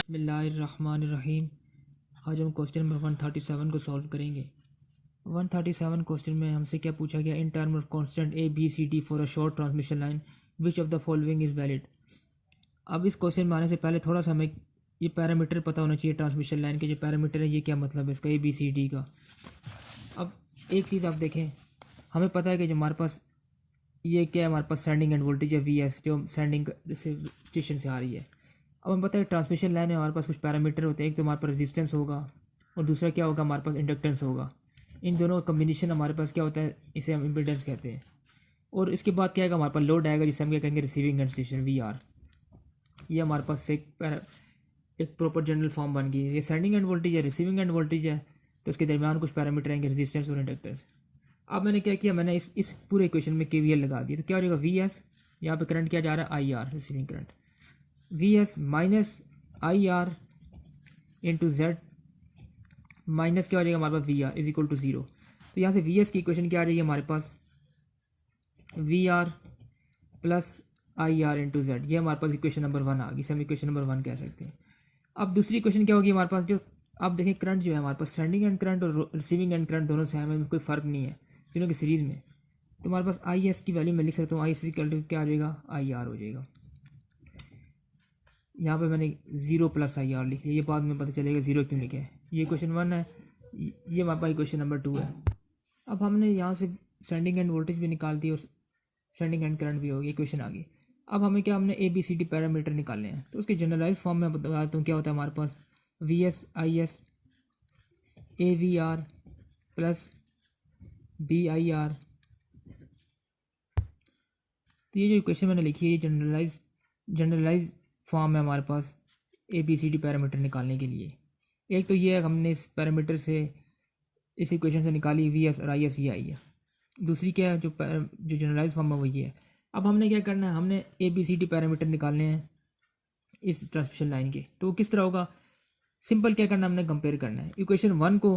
बिस्मिल्लाहिर्रहमानिर्रहीम। आज हम क्वेश्चन नंबर 137 को सॉल्व करेंगे। 137 क्वेश्चन में हमसे क्या पूछा गया, in term of constant A B C D for a short transmission line which of the following is valid. अब इस क्वेश्चन में आने से पहले थोड़ा सा हमें ये पैरामीटर पता होना चाहिए। ट्रांसमिशन लाइन के जो पैरामीटर है ये क्या मतलब है इसका, ए बी सी डी का। अब एक चीज़ आप देखें, हमें पता है कि जो हमारे पास ये क्या है, हमारे पास सेंडिंग एंड वोल्टेज है वी एस, जो सेंडिंग स्टेशन से आ रही है। अब हमें पता है ट्रांसमिशन लाइन में हमारे पास कुछ पैरामीटर होते हैं, एक तो हमारे पास रेजिस्टेंस होगा और दूसरा क्या होगा, हमारे पास इंडक्टेंस होगा। इन दोनों का कम्बिनेशन हमारे पास क्या होता है, इसे हम इम्पीडेंस कहते हैं। और इसके बाद क्या आएगा, हमारे पास लोड आएगा जिसे हम क्या कहेंगे, receiving end station V R. ये हमारे पास एक प्रॉपर जनरल फॉर्म बन गई। ये सेंडिंग एंड वोल्टेज है, रिसीविंग एंड वोल्टेज है, तो इसके दरमियान कुछ पैरामीटर आएंगे, रेजिस्टेंस और इंडक्टेंस। अब मैंने क्या किया, मैंने इस पूरे इक्वेशन में KVL लगा दिया, तो क्या हो जाएगा, वी एस, यहाँ पे करंट क्या जा रहा है, I R, receiving current, V S minus I R into Z minus क्या हो जाएगा हमारे पास, V R is equal to zero. तो यहाँ से वी एस की इक्वेशन क्या आ जाएगी हमारे पास, V R plus I R into Z. ये हमारे पास इक्वेशन नंबर 1 आ गई, इसे हम इक्वेशन नंबर 1 कह सकते हैं। अब दूसरी इक्वेशन क्या होगी हमारे पास, जो आप देखें करंट जो है हमारे पास, सेंडिंग एंड करंट और रिसीविंग एंड करंट दोनों सेम है, कोई फ़र्क नहीं है तीनों की सीरीज़ में। तो हमारे पास आई एस की वैल्यू मैं लिख सकता हूँ, आई एस इक्वल टू क्या आ जाएगा, आई आर हो जाएगा। यहाँ पे मैंने ज़ीरो प्लस आई आर लिख लिया, ये बाद में पता चलेगा ज़ीरो क्यों लिखा है। ये क्वेश्चन 1 है, ये हमारे पास क्वेश्चन नंबर 2 है। अब हमने यहाँ से सेंडिंग एंड वोल्टेज भी निकाल दी और सेंडिंग एंड करंट भी हो गई, इक्वेशन आ गई। अब हमें क्या, हमने A B C D parameter निकालने हैं, तो उसके जनरलाइज फॉर्म में बताता हूँ क्या होता है हमारे पास, V S I S A V R plus B I R. तो ये जो इक्वेशन मैंने लिखी है ये जनरलाइज फॉर्म है हमारे पास A B C D parameter निकालने के लिए। एक तो ये है, हमने इस पैरामीटर से, इस इक्वेशन से निकाली वी एस और आई एस, ये आई है। दूसरी क्या है, जो जनरलाइज फॉर्म है वो ये है। अब हमने क्या करना है, हमने A B C D parameter निकालने हैं इस ट्रांसमिशन लाइन के। तो वो किस तरह होगा, सिंपल क्या करना है, हमने कंपेयर करना है इक्वेशन 1 को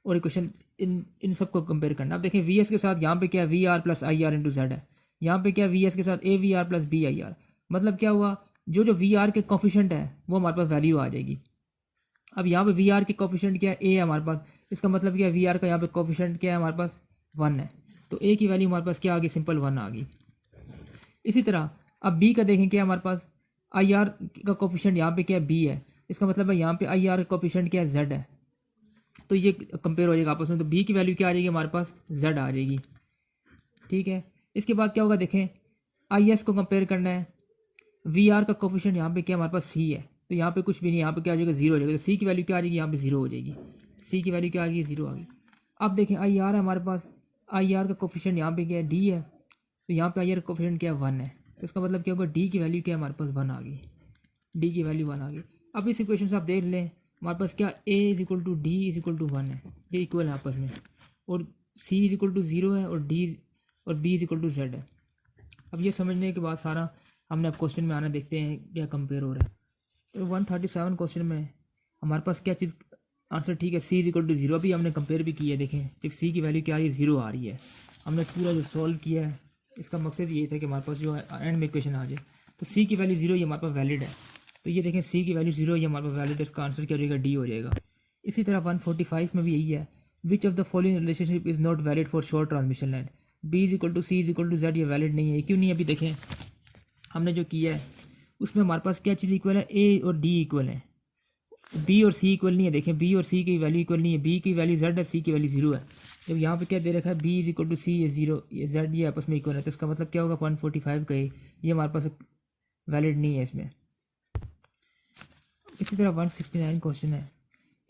और इक्वेशन इन सब को कंपेयर करना। अब देखें वी एस के साथ यहाँ पे क्या, V R plus I R into Z है, यहाँ पे क्या, वी एस के साथ A V R plus B I R. मतलब क्या हुआ, जो वी आर के कोफिशिएंट है वो हमारे पास वैल्यू आ जाएगी। अब यहाँ पे वी आर के कोफिशिएंट क्या है, ए है हमारे पास, इसका मतलब क्या है, वी आर का यहाँ पे कोफिशिएंट क्या है हमारे पास, 1 है, तो ए की वैल्यू हमारे पास क्या आ गई, सिंपल 1 आ गई। इसी तरह अब बी का देखें, क्या हमारे पास आई आर का कोफिशिएंट यहाँ पे क्या है, बी है, इसका मतलब है यहाँ पे आई आर का कोफिशिएंट क्या है, जेड है, तो ये कंपेयर हो जाएगा आपस में। तो बी की वैल्यू क्या आ जाएगी हमारे पास, जेड आ जाएगी। ठीक है, इसके बाद क्या होगा, देखें आई एस को कंपेयर करना है, वी आर का कोफिशिएंट यहाँ पे क्या हमारे पास, सी है, तो यहाँ पे कुछ भी नहीं, यहाँ पे क्या आ जाएगा, जीरो हो जाएगा। तो सी की वैल्यू क्या आ जाएगी, यहाँ पे जीरो हो जाएगी, सी की वैल्यू क्या आ गई, जीरो आ गई। अब देखें आई आर है हमारे पास, आई आर का कोफिशिएंट यहाँ पे क्या है, डी है, तो यहाँ पे आई आर का कोफिशिएंट क्या है, 1 है, तो इसका मतलब क्या होगा, डी की वैल्यू क्या है हमारे पास, 1 आ गई, डी की वैल्यू 1 आ गई। अब इस इक्वेशन से आप देख लें, हमारे पास क्या, A is equal to D is equal to 1 है, ये इक्वल है आपस में, और सी इज इक्वल टू 0 है, और डी और B is equal to Z है। अब ये समझने के बाद सारा हमने अब क्वेश्चन में आना, देखते हैं क्या कंपेयर हो रहा है। तो 137 क्वेश्चन में हमारे पास क्या चीज़ आंसर ठीक है, सी इज इक्वल टू 0, अभी हमने कंपेयर भी किया है। देखें एक सी की वैल्यू क्या आ रही है, 0 आ रही है। हमने पूरा जो सॉल्व किया है इसका मकसद ये था कि हमारे पास जो एंड में इक्वेशन आ जाए, तो सी की वैल्यू 0 ये हमारे पास वैलिड है। तो ये देखें सी की वैल्यू 0 ये हमारे पास वैलिड है, इसका आंसर क्या हो जाएगा, डी हो जाएगा। इसी तरह 145 में भी यही है, which of the following relationship is not valid for short transmission line, B is equal to C is equal to Z, ये वैलिड नहीं है। क्यों नहीं है, अभी देखें हमने जो किया है उसमें हमारे पास क्या चीज़ इक्वल है, ए और डी इक्वल है, बी और सी इक्वल नहीं है। देखें बी और सी की वैल्यू इक्वल नहीं है, बी की वैल्यू जेड है, सी की वैल्यू 0 है। जब यहाँ पे क्या दे रखा है, बी इज इक्वल टू सी, ये 0, ये जेड, ये आपस में इक्वल है, तो इसका मतलब क्या होगा, 145 का ये हमारे पास वैलिड नहीं है इसमें। इसी तरह 169 क्वेश्चन है,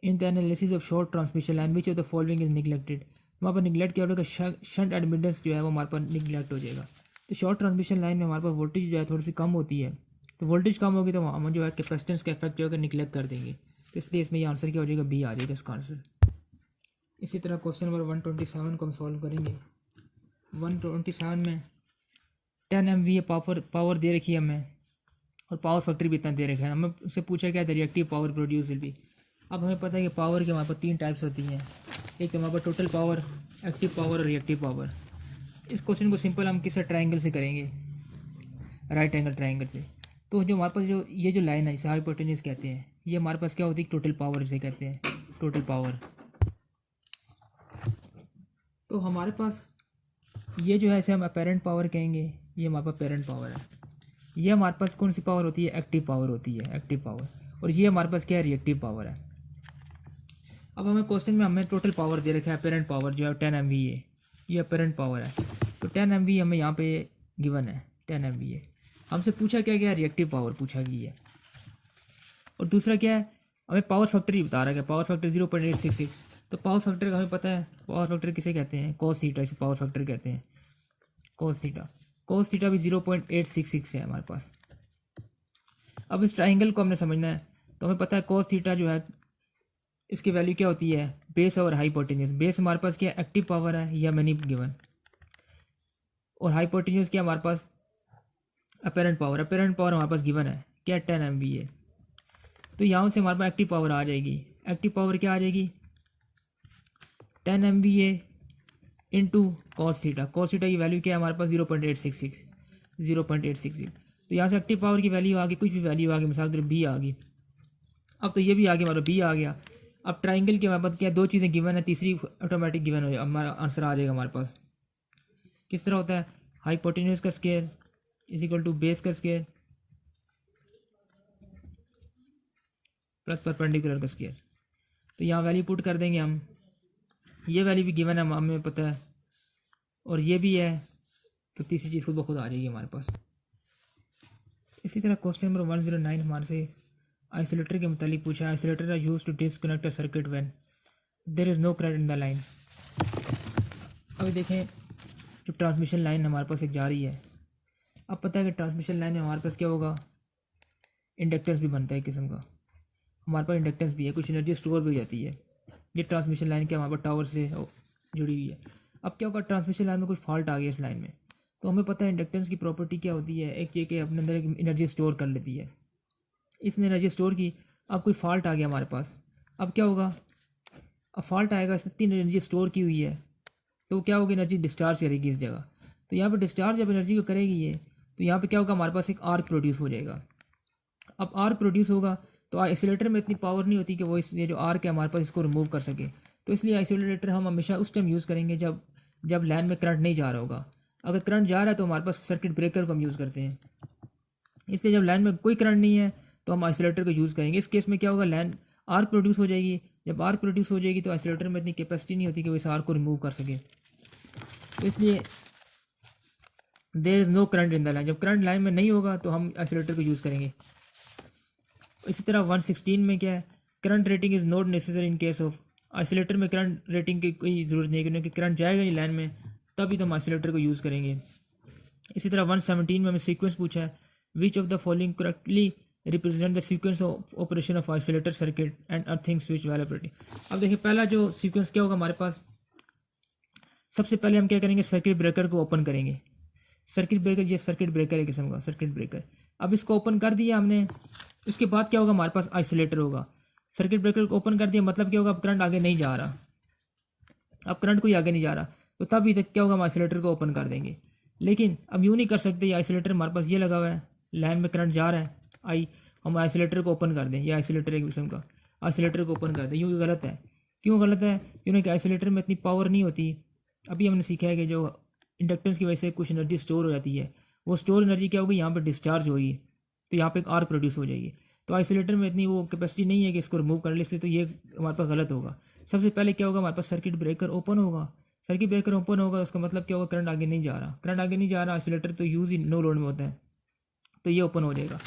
in the analysis of short transmission line which of the following is neglected. हमारे पास निगलेक्ट क्या होगा, शंट एडमिटेंस जो है वो हमारे पास निगलेक्ट हो जाएगा। तो शॉर्ट ट्रांसमिशन लाइन में हमारे पास वोल्टेज जो है थोड़ी सी कम होती है, तो वोल्टेज कम होगी तो हम जो है कैपेसिटेंस का इफेक्ट जो है निगलेक्ट कर देंगे, तो इसलिए इसमें ये आंसर क्या हो जाएगा, बी आ जाएगा इसका आंसर। इसी तरह क्वेश्चन नंबर 127 को हम सॉल्व करेंगे। 127 में 10 MVA पावर दे रखी है हमें, और पावर फैक्टर भी इतना दे रखा है। हमें उससे पूछा क्या था, reactive power produce will be. अब हमें पता है कि पावर के हमारे पास 3 टाइप्स होती हैं, एक तो हमारे पास टोटल पावर, एक्टिव पावर और रिएक्टिव पावर। इस क्वेश्चन को सिंपल हम किस ट्राइंगल से करेंगे, राइट एंगल ट्राइंगल से। तो जो हमारे पास जो ये जो लाइन है इसे हाइपोटेन्यूज कहते हैं। ये हमारे पास क्या होती है, टोटल पावर इसे कहते हैं, टोटल पावर। तो हमारे पास ये जो है इसे हम अपेरेंट पावर कहेंगे। ये हमारे पास पेरेंट पावर है। ये हमारे पास कौन सी पावर होती है, एक्टिव पावर होती है, एक्टिव पावर। और ये हमारे पास क्या है, रिएक्टिव पावर है। अब हमें क्वेश्चन में हमें टोटल पावर दे रखा है, अपेरेंट पावर जो है 10 MVA, ये अपेरेंट पावर है। तो 10 MVA हमें यहाँ पे गिवन है, 10 MVA। हमसे पूछा क्या गया, रिएक्टिव पावर पूछा गई है। और दूसरा क्या है, हमें पावर फैक्टर ही बता रहा है, पावर फैक्टर 0.866। तो पावर फैक्टर का हमें पता है, पावर फैक्टर किसे कहते हैं, कॉस थीटा, इसे पावर फैक्टर कहते हैं, कॉस थीटा। कॉस थीटा भी 0.866 है हमारे पास। अब इस ट्राइंगल को हमने समझना है, तो हमें पता है कॉस थीटा जो है इसकी वैल्यू क्या होती है, बेस और हाइपोटेन्यूज। बेस हमारे पास क्या एक्टिव पावर है, यह मैंने गिवन। और हाइपोटेन्यूज क्या हमारे पास, अपेरेंट पावर। अपेरेंट पावर हमारे पास गिवन है क्या, 10 MVA। तो यहाँ से हमारे पास एक्टिव पावर आ जाएगी। एक्टिव पावर क्या आ जाएगी, 10 MVA into cos theta. Cos theta की वैल्यू क्या है हमारे पास, 0.866, 0.866। तो यहाँ से एक्टिव पावर की वैल्यू आ गई, कुछ भी वैल्यू आ गई, मिसाल के बी आ गई। अब तो ये भी आ गया, हमारा बी आ गया। अब ट्राइंगल के हमारे पास क्या, दो चीज़ें गिवन है, तीसरी ऑटोमेटिक गिवन हो जाए, हमारा आंसर आ जाएगा हमारे पास। किस तरह होता है, हाइपोटेन्यूज का square is equal to base का स्केयर प्लस परपेंडिकुलर का स्केयर। तो यहाँ वैल्यू पुट कर देंगे हम, ये वैल्यू भी गिवन है, हमें पता है, और ये भी है। तो तीसरी चीज़ खुद ब खुद आ जाएगी हमारे पास। इसी तरह क्वेश्चन नंबर 109 हमारे से आइसोलेटर के मुतालिक पूछा है। Isolator are used to disconnect a circuit when there is no current in the line. अभी देखें, जो ट्रांसमिशन लाइन हमारे पास एक जा रही है, अब पता है कि ट्रांसमिशन लाइन में हमारे पास क्या होगा, इंडक्टेंस भी बनता है एक किस्म का। हमारे पास इंडक्टेंस भी है, कुछ एनर्जी स्टोर भी हो जाती है। ये ट्रांसमिशन लाइन क्या हमारे पास टावर से जुड़ी हुई है। अब क्या होगा, ट्रांसमिशन लाइन में कुछ फॉल्ट आ गया इस लाइन में, तो हमें पता है इंडक्टेंस की प्रॉपर्टी क्या होती है, एक ये कि अपने अंदर एक एनर्जी स्टोर कर लेती है। इसने एनर्जी स्टोर की, अब कोई फॉल्ट आ गया हमारे पास, अब क्या होगा, अब फॉल्ट आएगा, इसने इतनी एनर्जी स्टोर की हुई है, तो क्या होगी, एनर्जी डिस्चार्ज करेगी इस जगह। तो यहाँ पे डिस्चार्ज जब एनर्जी को करेगी ये, तो यहाँ पे क्या होगा, हमारे पास एक आर्क प्रोड्यूस हो जाएगा। अब आर्क प्रोड्यूस होगा तो आइसोलेटर में इतनी पावर नहीं होती कि वो ये जो आर्क है हमारे पास इसको रिमूव कर सके। तो इसलिए आइसोलेटर हम हमेशा उस टाइम यूज़ करेंगे जब लाइन में करंट नहीं जा रहा होगा। अगर करंट जा रहा है तो हमारे पास सर्किट ब्रेकर को हम यूज़ करते हैं। इसलिए जब लाइन में कोई करंट नहीं है तो हम आइसोलेटर को यूज़ करेंगे। इस केस में क्या होगा, लाइन आर्क प्रोड्यूस हो जाएगी। जब आर्क प्रोड्यूस हो जाएगी तो आइसोलेटर में इतनी कैपेसिटी नहीं होती कि वो इस आर्क को रिमूव कर सके। तो इसलिए there is no current in the line. जब करंट लाइन में नहीं होगा तो हम आइसोलेटर को यूज़ करेंगे। इसी तरह 116 में क्या है, current rating is not necessary in case of. Isolator में करंट रेटिंग की कोई ज़रूरत नहीं है, क्योंकि करंट जाएगा नहीं लाइन में, तभी तो हम आइसोलेटर को यूज़ करेंगे। इसी तरह 117 में हमें सीक्वेंस पूछा है, which of the following correctly represent the sequence of operation of isolator circuit and earthing switch validity. अब देखिए, पहला जो सीक्वेंस क्या होगा हमारे पास, सबसे पहले हम क्या करेंगे, सर्किट ब्रेकर को ओपन करेंगे। सर्किट ब्रेकर, ये सर्किट ब्रेकर है किस्म का सर्किट ब्रेकर। अब इसको ओपन कर दिया हमने, उसके बाद क्या होगा, हमारे पास आइसोलेटर होगा। सर्किट ब्रेकर को ओपन कर दिया, मतलब क्या होगा, अब करंट आगे नहीं जा रहा, अब करंट कोई आगे नहीं जा रहा, तो तब इधर क्या होगा, हम आइसोलेटर को ओपन कर देंगे। लेकिन अब यूँ नहीं कर सकते, ये आइसोलेटर हमारे पास ये लगा हुआ है, लाइन में करंट जा रहा है, हम आइसोलेटर को ओपन कर दें, ये आइसोलेटर एक किस्म का, आइसोलेटर को ओपन कर दें, यूँ गलत है। क्यों गलत है, क्योंकि आइसोलेटर में इतनी पावर नहीं होती। अभी हमने सीखा है कि जो इंडक्टेंस की वजह से कुछ एनर्जी स्टोर हो जाती है, वो स्टोर एनर्जी क्या होगी, यहाँ पर डिस्चार्ज होगी, तो यहाँ पे एक आर्क प्रोड्यूस हो जाएगी। तो आइसोलेटर में इतनी वो कैपेसिटी नहीं है कि इसको रिमूव कर ले, इसलिए तो ये हमारे पास गलत होगा। सबसे पहले क्या होगा, हमारे पास सर्किट ब्रेकर ओपन होगा। सर्किट ब्रेकर ओपन होगा, उसका मतलब क्या होगा, करंट आगे नहीं जा रहा, करंट आगे नहीं जा रहा, आइसोलेटर तो यूज़ ही नो लोड में होता है, तो ये ओपन हो जाएगा।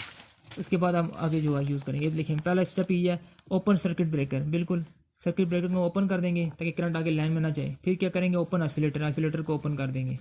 उसके बाद हम आगे जो है यूज़ करेंगे। देखिए, पहला स्टेप ये है, ओपन सर्किट ब्रेकर। बिल्कुल सर्किट ब्रेकर को ओपन कर देंगे ताकि करंट आगे लाइन में ना जाए। फिर क्या करेंगे, ओपन आइसोलेटर, आइसोलेटर को ओपन कर देंगे।